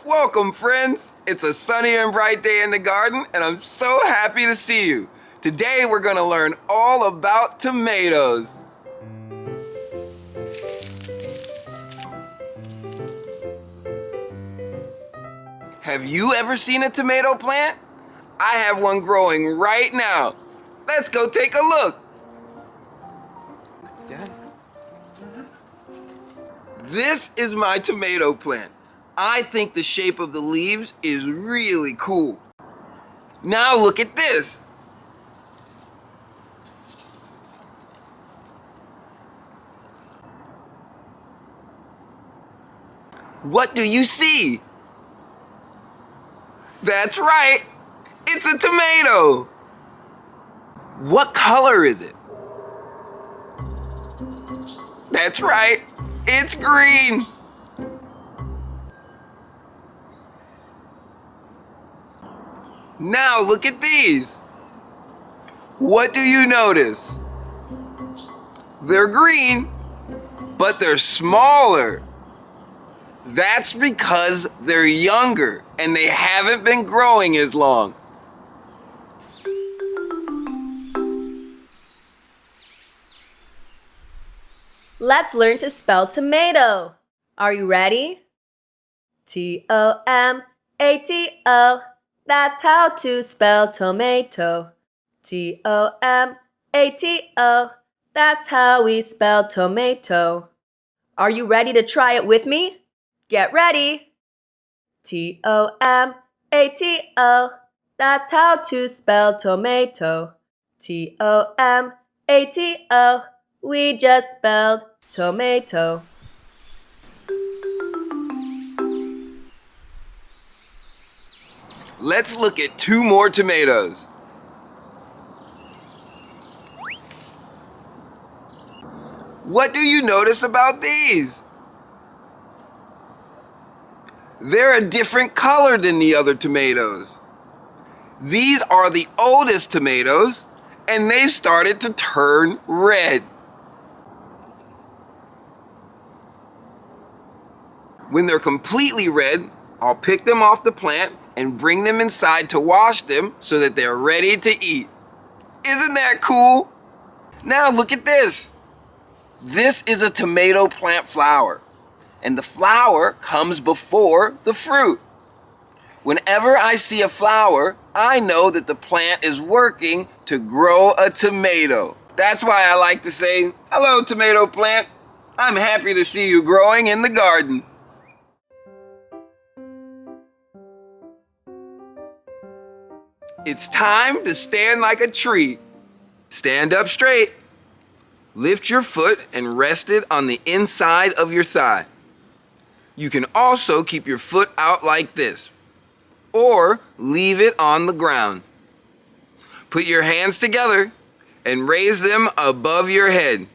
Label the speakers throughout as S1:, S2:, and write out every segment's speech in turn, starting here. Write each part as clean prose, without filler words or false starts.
S1: Welcome, friends. It's a sunny and bright day in the garden, and I'm so happy to see you. Today, we're going to learn all about tomatoes. Have you ever seen a tomato plant? I have one growing right now. Let's go take a look. This is my tomato plant. I think the shape of the leaves is really cool. Now look at this. What do you see? That's right. It's a tomato. What color is it? That's right. It's green. Now look at these. What do you notice? They're green, but they're smaller. That's because they're younger and they haven't been growing as long.
S2: Let's learn to spell tomato. Are you ready? T-O-M-A-T-O. That's how to spell tomato. T-O-M-A-T-O. That's how we spell tomato. Are you ready to try it with me? Get ready. T-O-M-A-T-O. That's how to spell tomato. T-O-M-A-T-O. We just spelled tomato.
S1: Let's look at two more tomatoes. What do you notice about these? They're a different color than the other tomatoes. These are the oldest tomatoes, and they've started to turn red. When they're completely red, I'll pick them off the plant and bring them inside to wash them so that they're ready to eat. Isn't that cool? Now look at this. This is a tomato plant flower, and the flower comes before the fruit. Whenever I see a flower, I know that the plant is working to grow a tomato. That's why I like to say, "Hello, tomato plant. I'm happy to see you growing in the garden." It's time to stand like a tree. Stand up straight. Lift your foot and rest it on the inside of your thigh. You can also keep your foot out like this, or leave it on the ground. Put your hands together and raise them above your head.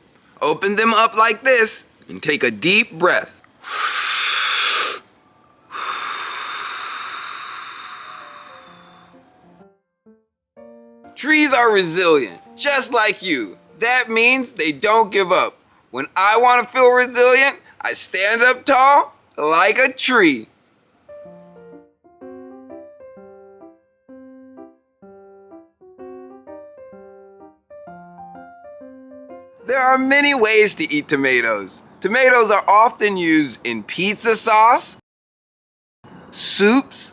S1: Open them up like this and take a deep breath. Trees are resilient, just like you. That means they don't give up. When I want to feel resilient, I stand up tall like a tree. There are many ways to eat tomatoes. Tomatoes are often used in pizza sauce, soups,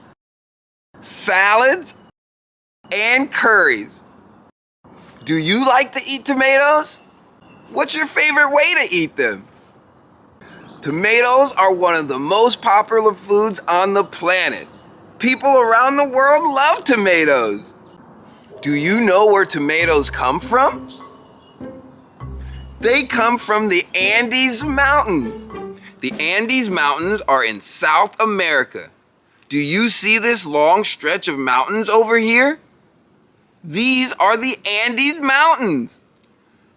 S1: salads, and curries. Do you like to eat tomatoes? What's your favorite way to eat them? Tomatoes are one of the most popular foods on the planet. People around the world love tomatoes. Do you know where tomatoes come from? They come from the Andes Mountains. The Andes Mountains are in South America. Do you see this long stretch of mountains over here? These are the Andes Mountains.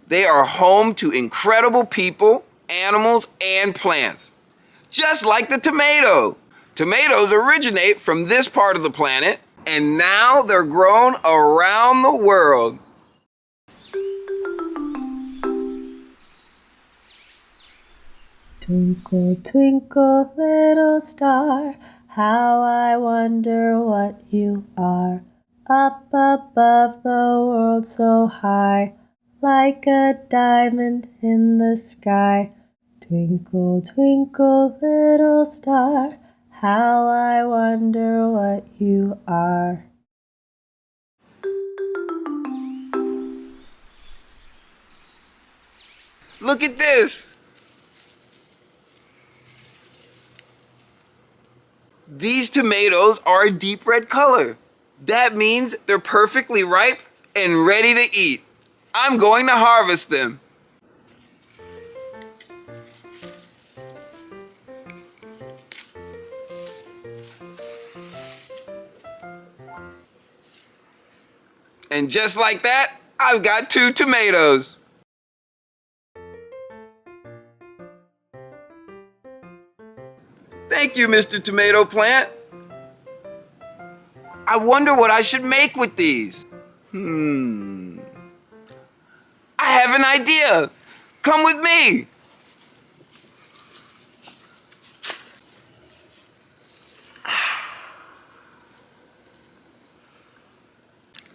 S1: They are home to incredible people, animals, and plants. Just like the tomato. Tomatoes originate from this part of the planet, and now they're grown around the world.
S2: Twinkle, twinkle, little star, How I wonder what you are. Up above the world so high, like a diamond in the sky. Twinkle, twinkle, little star, how I wonder what you are.
S1: Look at this! These tomatoes are a deep red color. That means they're perfectly ripe and ready to eat. I'm going to harvest them. And just like that, I've got 2 tomatoes. Thank you, Mr. Tomato Plant. I wonder what I should make with these. I have an idea. Come with me.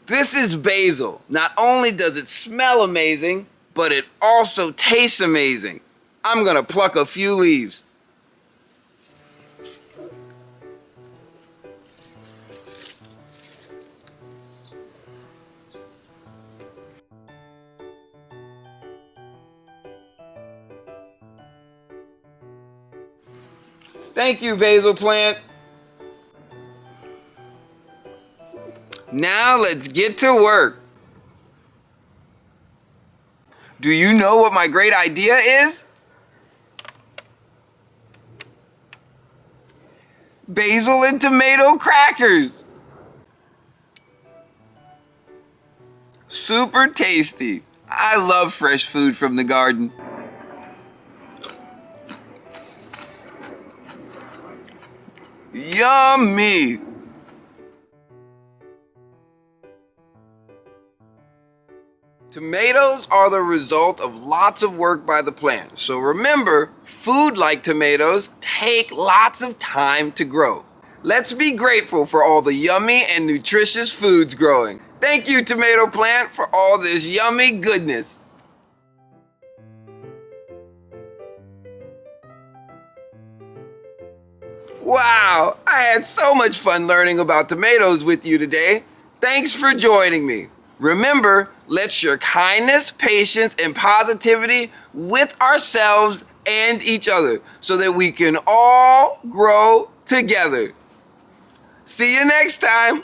S1: This is basil. Not only does it smell amazing, but it also tastes amazing. I'm gonna pluck a few leaves. Thank you, basil plant. Now let's get to work. Do you know what my great idea is? Basil and tomato crackers. Super tasty. I love fresh food from the garden. Yummy! Tomatoes are the result of lots of work by the plant. So remember, food like tomatoes take lots of time to grow. Let's be grateful for all the yummy and nutritious foods growing. Thank you, tomato plant, for all this yummy goodness. Wow, I had so much fun learning about tomatoes with you today. Thanks for joining me. Remember, let's share kindness, patience, and positivity with ourselves and each other so that we can all grow together. See you next time.